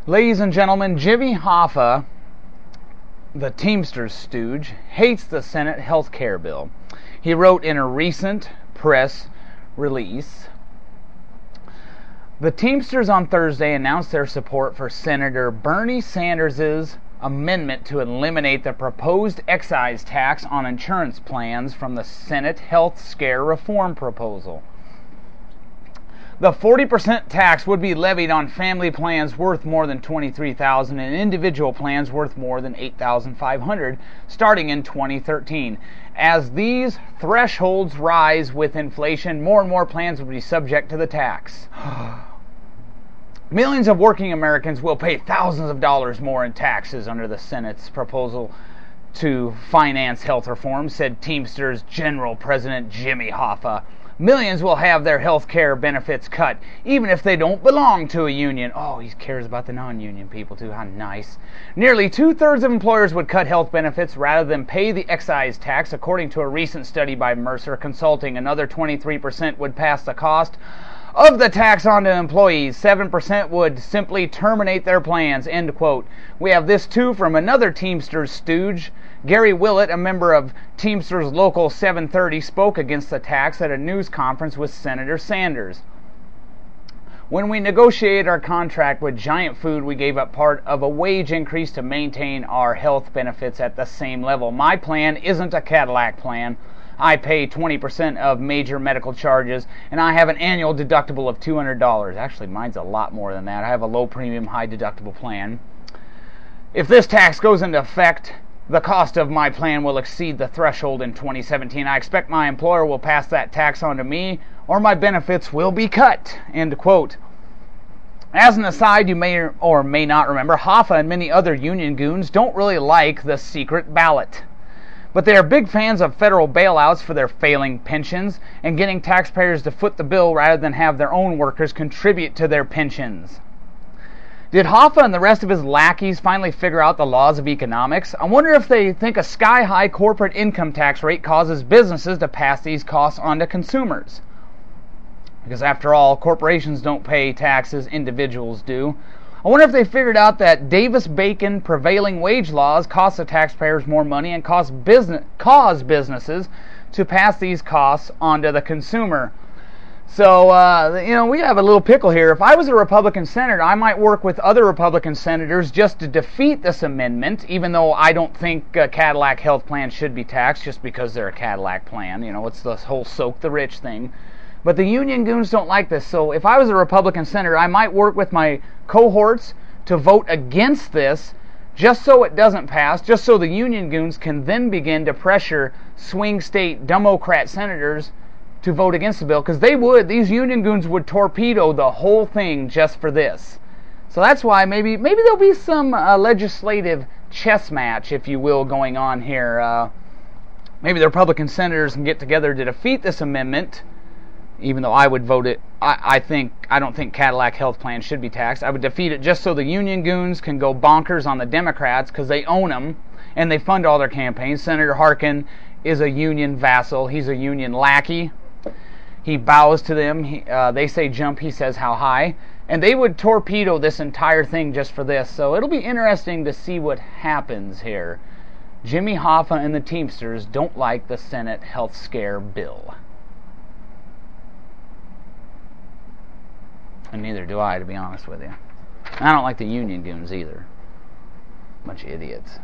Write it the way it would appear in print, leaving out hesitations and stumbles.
Ladies and gentlemen, Jimmy Hoffa, the Teamsters stooge, hates the Senate health care bill. He wrote in a recent press release, the Teamsters on Thursday announced their support for Senator Bernie Sanders' amendment to eliminate the proposed excise tax on insurance plans from the Senate health scare reform proposal. The 40% tax would be levied on family plans worth more than $23,000 and individual plans worth more than $8,500 starting in 2013. As these thresholds rise with inflation, more and more plans will be subject to the tax. Millions of working Americans will pay thousands of dollars more in taxes under the Senate's proposal to finance health reform, said Teamsters General President Jimmy Hoffa. Millions will have their health care benefits cut, even if they don't belong to a union. Oh, he cares about the non-union people too. How nice. Nearly 2/3 of employers would cut health benefits rather than pay the excise tax, according to a recent study by Mercer Consulting. Another 23% would pass the cost of the tax on to employees. 7% would simply terminate their plans. End quote. We have this too from another Teamsters stooge. Gary Willett, a member of Teamsters Local 730, spoke against the tax at a news conference with Senator Sanders. When we negotiated our contract with Giant Food, we gave up part of a wage increase to maintain our health benefits at the same level. My plan isn't a Cadillac plan. I pay 20% of major medical charges, and I have an annual deductible of $200. Actually, mine's a lot more than that. I have a low premium, high deductible plan. If this tax goes into effect, the cost of my plan will exceed the threshold in 2017. I expect my employer will pass that tax on to me, or my benefits will be cut. End quote. As an aside, you may or may not remember, Hoffa and many other union goons don't really like the secret ballot. But they are big fans of federal bailouts for their failing pensions and getting taxpayers to foot the bill rather than have their own workers contribute to their pensions. Did Hoffa and the rest of his lackeys finally figure out the laws of economics? I wonder if they think a sky-high corporate income tax rate causes businesses to pass these costs on to consumers. Because after all, corporations don't pay taxes, individuals do. I wonder if they figured out that Davis-Bacon prevailing wage laws cost the taxpayers more money and cause businesses to pass these costs on to the consumer. So, we have a little pickle here. If I was a Republican senator, I might work with other Republican senators just to defeat this amendment, even though I don't think Cadillac health plans should be taxed just because they're a Cadillac plan. It's the whole soak the rich thing. But the union goons don't like this. So if I was a Republican senator, I might work with my cohorts to vote against this just so it doesn't pass, just so the union goons can then begin to pressure swing state Democrat senators to vote against the bill, because these union goons would torpedo the whole thing just for this. So that's why maybe there'll be some legislative chess match, if you will, going on here. Maybe the Republican senators can get together to defeat this amendment, even though I would vote it. I don't think Cadillac health plans should be taxed. I would defeat it just so the union goons can go bonkers on the Democrats, because they own them and they fund all their campaigns. Senator Harkin is a union vassal. He's a union lackey. He bows to them. They say jump, he says how high. And they would torpedo this entire thing just for this. So it'll be interesting to see what happens here. Jimmy Hoffa and the Teamsters don't like the Senate health scare bill. And neither do I, to be honest with you. I don't like the union goons either. Bunch of idiots.